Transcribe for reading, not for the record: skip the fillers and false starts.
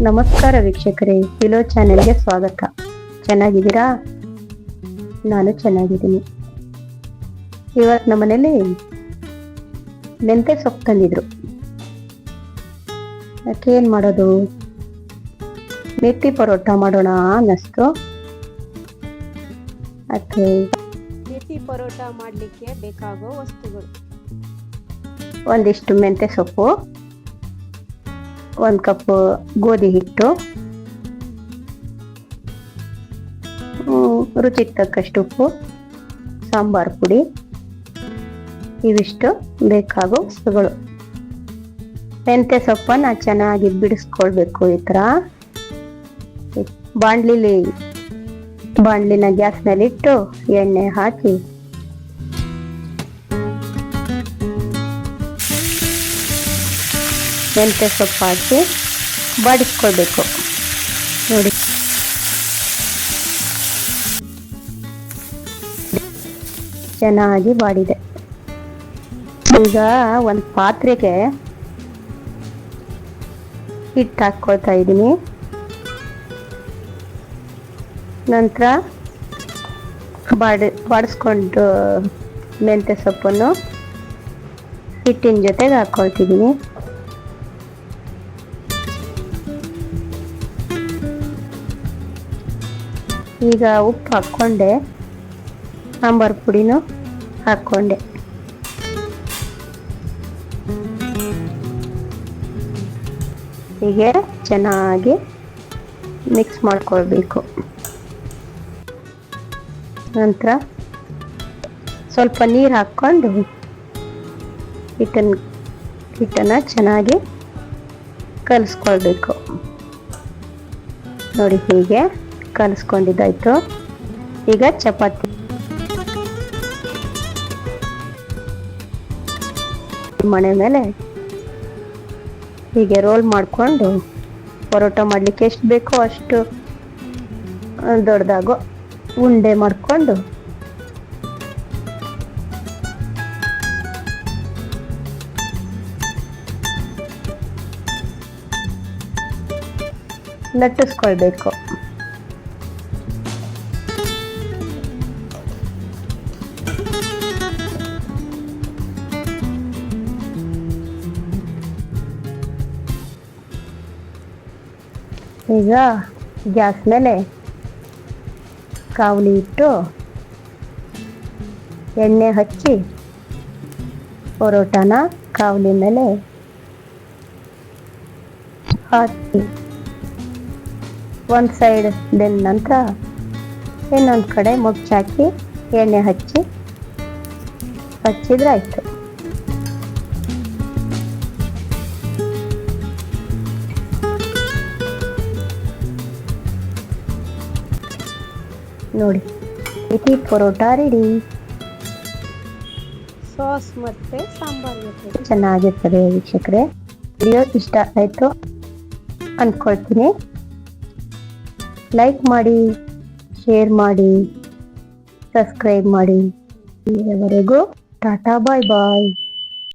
ನಮಸ್ಕಾರ ವೀಕ್ಷಕರೇ, ಕಿಲೋ ಚಾನೆಲ್ಗೆ ಸ್ವಾಗತ. ಚೆನ್ನಾಗಿದ್ದೀರಾ? ನಾನು ಚೆನ್ನಾಗಿದ್ದೀನಿ. ಇವತ್ತು ನಮ್ಮನೇಲಿ ಮೆಂತೆ ಸೊಪ್ಪು ತಂದಿದ್ರು. ಅದಕ್ಕೆ ಏನು ಮಾಡೋದು, ಮೆಂತಿ ಪರೋಟ ಮಾಡೋಣ ಅನ್ನಿಸ್ತು. ಅದಕ್ಕೆ ಮೆಂತಿ ಪರೋಟ ಮಾಡಲಿಕ್ಕೆ ಬೇಕಾಗೋ ವಸ್ತುಗಳು: ಒಂದಿಷ್ಟು ಮೆಂತೆ ಸೊಪ್ಪು, 1 ಕಪ್ ಗೋಧಿ ಹಿಟ್ಟು, ರುಚಿಗೆ ತಕ್ಕಷ್ಟು ಉಪ್ಪು, ಸಾಂಬಾರ್ ಪುಡಿ, ಇವಿಷ್ಟು ಬೇಕಾಗೋ ವಸ್ತುಗಳು. ಮೆಂತೆ ಸೊಪ್ಪನ್ನ ಚೆನ್ನಾಗಿ ಬಿಡಿಸ್ಕೊಳ್ಬೇಕು. ಈ ಥರ ಬಾಣಲಿನ ಗ್ಯಾಸ್ನಲ್ಲಿ ಇಟ್ಟು ಎಣ್ಣೆ ಹಾಕಿ ಮೆಂತೆ ಸೊಪ್ಪು ಹಾಕಿ ಬಾಡಿಸ್ಕೊಳ್ಬೇಕು. ನೋಡಿ, ಚೆನ್ನಾಗಿ ಬಾಡಿದೆ. ಈಗ ಒಂದು ಪಾತ್ರೆಗೆ ಹಿಟ್ಟು ಹಾಕ್ಕೊಳ್ತಾ ಇದ್ದೀನಿ. ನಂತರ ಬಾಡಿಸ್ಕೊಂಡು ಮೆಂತೆ ಸೊಪ್ಪನ್ನು ಹಿಟ್ಟಿನ ಜೊತೆಗೆ ಹಾಕ್ಕೊಳ್ತಿದ್ದೀನಿ. ಈಗ ಉಪ್ಪು ಹಾಕ್ಕೊಂಡೆ, ಸಾಂಬಾರು ಪುಡಿನೂ ಹಾಕ್ಕೊಂಡೆ. ಹೀಗೆ ಚೆನ್ನಾಗಿ ಮಿಕ್ಸ್ ಮಾಡ್ಕೊಳ್ಬೇಕು. ನಂತರ ಸ್ವಲ್ಪ ನೀರು ಹಾಕ್ಕೊಂಡು ಹಿಟ್ಟನ್ನು ಚೆನ್ನಾಗಿ ಕಲಿಸ್ಕೊಳ್ಬೇಕು. ನೋಡಿ, ಹೀಗೆ ಕಲಿಸ್ಕೊಂಡಿದ್ದಾಯ್ತು. ಈಗ ಚಪಾತಿ ಮಣೆ ಮೇಲೆ ಹೀಗೆ ರೋಲ್ ಮಾಡಿಕೊಂಡು ಪರೋಟ ಮಾಡಲಿಕ್ಕೆ ಎಷ್ಟು ಬೇಕೋ ಅಷ್ಟು ದೊಡ್ಡದಾಗೋ ಉಂಡೆ ಮಾಡಿಕೊಂಡು ಲಟ್ಟಿಸ್ಕೊಳ್ಬೇಕು. ಈಗ ಗ್ಯಾಸ್ ಮೇಲೆ ಕಾವಲಿ ಇಟ್ಟು ಎಣ್ಣೆ ಹಚ್ಚಿ ಪರೋಟಾನ ಕಾವಲಿ ಮೇಲೆ ಹಾಕಿ ಒಂದು ಸೈಡ್ ಬೆಂದ ನಂತರ ಇನ್ನೊಂದು ಕಡೆ ಮುಚ್ಚಾಕಿ ಎಣ್ಣೆ ಹಚ್ಚಿದ್ರೆ ಆಯಿತು. ನೋಡಿ, ಮೆಂತಿ ಪರೋಟ ರೆಡಿ. ಸಾಸ್ ಮತ್ತೆ ಸಾಂಬಾರ್ ಜೊತೆ ಚೆನ್ನಾಗಿರ್ತದೆ. ವೀಕ್ಷಕರೇ, ವಿಡಿಯೋ ಇಷ್ಟ ಆಯಿತು ಅಂದ್ಕೊಳ್ತೀನಿ. ಲೈಕ್ ಮಾಡಿ, ಶೇರ್ ಮಾಡಿ, ಸಬ್ಸ್ಕ್ರೈಬ್ ಮಾಡಿ. ಇಲ್ಲಿವರೆಗೂ ಟಾಟಾ, ಬಾಯ್ ಬಾಯ್.